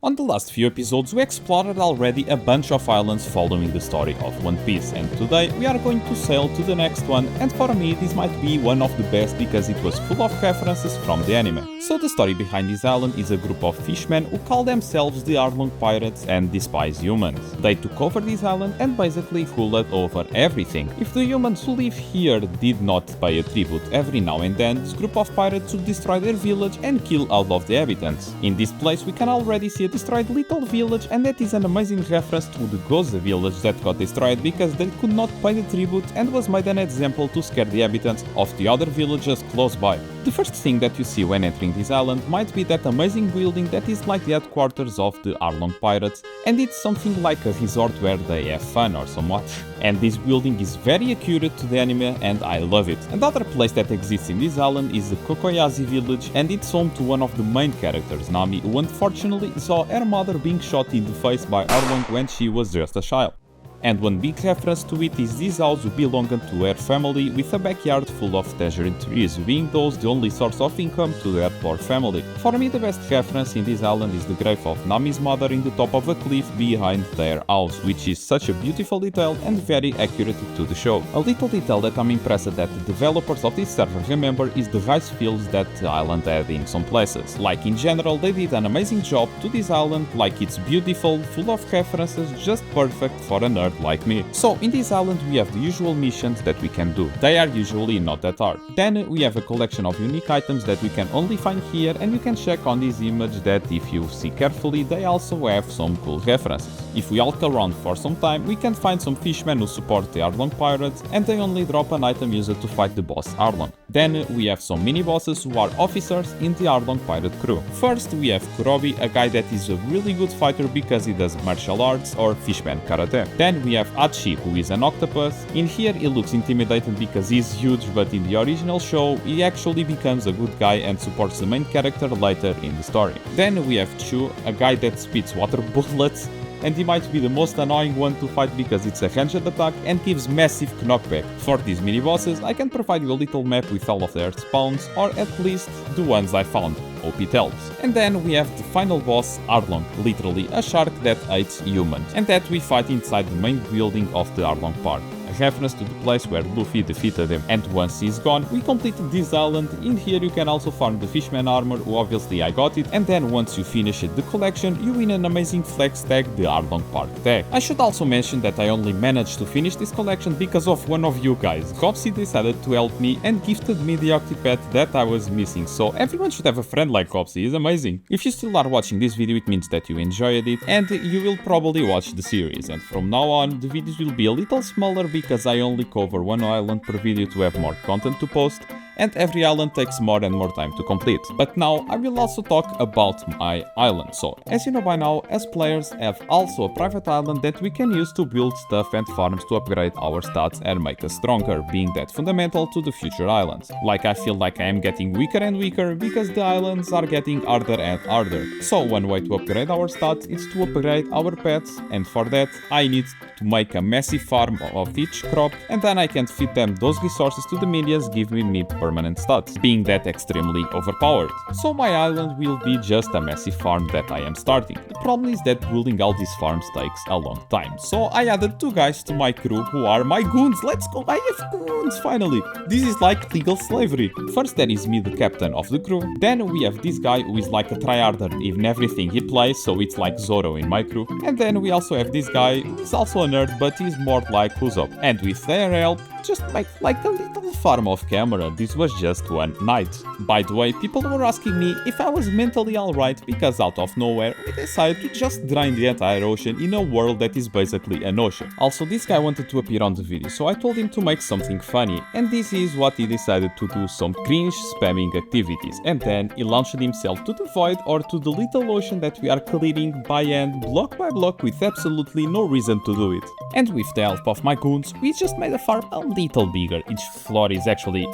On the last few episodes we explored already a bunch of islands following the story of One Piece, and today we are going to sail to the next one, and for me this might be one of the best because it was full of references from the anime. So the story behind this island is a group of fishmen who call themselves the Arlong Pirates and despise humans. They took over this island and basically ruled over everything. If the humans who live here did not pay a tribute every now and then, this group of pirates would destroy their village and kill all of the inhabitants. In this place we can already see a destroyed little village, and that is an amazing reference to the Goza village that got destroyed because they could not pay the tribute and was made an example to scare the inhabitants of the other villages close by. The first thing that you see when entering this island might be that amazing building that is like the headquarters of the Arlong Pirates, and it's something like a resort where they have fun or somewhat. And this building is very accurate to the anime and I love it. Another place that exists in this island is the Kokoyazi village, and it's home to one of the main characters, Nami, who unfortunately saw her mother being shot in the face by Arlong when she was just a child. And one big reference to it is this house belonging to her family, with a backyard full of tangerine trees, being those the only source of income to their poor family. For me the best reference in this island is the grave of Nami's mother in the top of a cliff behind their house, which is such a beautiful detail and very accurate to the show. A little detail that I'm impressed that the developers of this server remember is the rice fields that the island had in some places. Like in general they did an amazing job to this island, like it's beautiful, full of references, just perfect for a nerd like me. So in this island we have the usual missions that we can do. They are usually not that hard. Then we have a collection of unique items that we can only find here, and you can check on this image that if you see carefully they also have some cool references. If we walk around for some time we can find some fishmen who support the Arlong Pirates, and they only drop an item used to fight the boss Arlong. Then we have some mini bosses who are officers in the Arlong Pirate crew. First we have Kurobi, a guy that is a really good fighter because he does martial arts or fishman karate. Then we have Achi, who is an octopus. In here he looks intimidating because he's huge, but in the original show he actually becomes a good guy and supports the main character later in the story. Then we have Chu, a guy that spits water bullets, and he might be the most annoying one to fight because it's a ranged attack and gives massive knockback. For these mini bosses I can provide you a little map with all of their spawns, or at least the ones I found. Hope it helps. And then we have the final boss, Arlong, literally a shark that hates humans, and that we fight inside the main building of the Arlong Park. A reference to the place where Luffy defeated him. And once he's gone, we completed this island. In here you can also farm the fishman armor, who obviously I got it, and then once you finish the collection you win an amazing flex tag, the Arlong Park tag. I should also mention that I only managed to finish this collection because of one of you guys. Copsy decided to help me and gifted me the Octipet that I was missing, so everyone should have a friend like Copsy, he's amazing. If you still are watching this video it means that you enjoyed it and you will probably watch the series, and from now on the videos will be a little smaller because I only cover one island per video to have more content to post, and every island takes more and more time to complete. But now I will also talk about my island. So as you know by now, as players have also a private island that we can use to build stuff and farms to upgrade our stats and make us stronger, being that fundamental to the future islands. Like I feel like I am getting weaker and weaker because the islands are getting harder and harder. So one way to upgrade our stats is to upgrade our pets, and for that I need to make a massive farm of each crop, and then I can feed them those resources to the minions, giving me permanent stats, being that extremely overpowered. So my island will be just a massive farm that I am starting. The problem is that building all these farms takes a long time. So I added two guys to my crew who are my goons. Let's go, I have goons finally. This is like legal slavery. First there is me, the captain of the crew. Then we have this guy who is like a tryharder in everything he plays, so it's like Zoro in my crew. And then we also have this guy who is also a nerd, but he's more like Usopp. And with their help, just make like a little farm off camera. This was just one night. By the way, people were asking me if I was mentally alright because out of nowhere we decided to just drain the entire ocean in a world that is basically an ocean. Also, this guy wanted to appear on the video, so I told him to make something funny, and this is what he decided to do: some cringe spamming activities. And then he launched himself to the void, or to the little ocean that we are clearing by hand, block by block, with absolutely no reason to do it. And with the help of my goons, we just made a farm a little bigger. Each floor is actually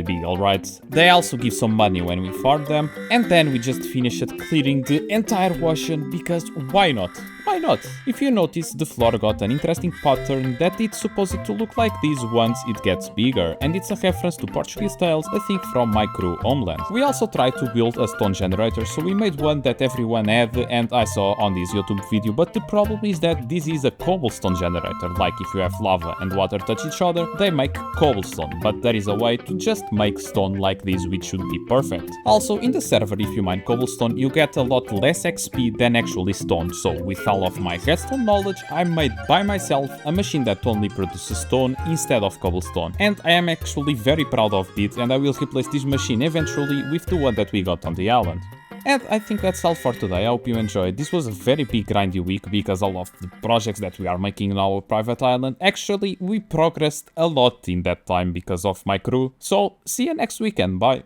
big, alright. They also give some money when we farm them, and then we just finished clearing the entire ocean because why not? Why not? If you notice, the floor got an interesting pattern that it's supposed to look like this once it gets bigger, and it's a reference to Portuguese tales, I think from my crew homeland. We also tried to build a stone generator, so we made one that everyone had and I saw on this YouTube video, but the problem is that this is a cobblestone generator. Like if you have lava and water touch each other, they make cobblestone, but there is a way to just make stone like this, which should be perfect. Also, in the server, if you mine cobblestone, you get a lot less XP than actually stone, so with all of my redstone knowledge, I made by myself a machine that only produces stone instead of cobblestone, and I am actually very proud of it, and I will replace this machine eventually with the one that we got on the island. And I think that's all for today. I hope you enjoyed. This was a very big grindy week because all of the projects that we are making in our private island, actually we progressed a lot in that time because of my crew. So see you next weekend, bye!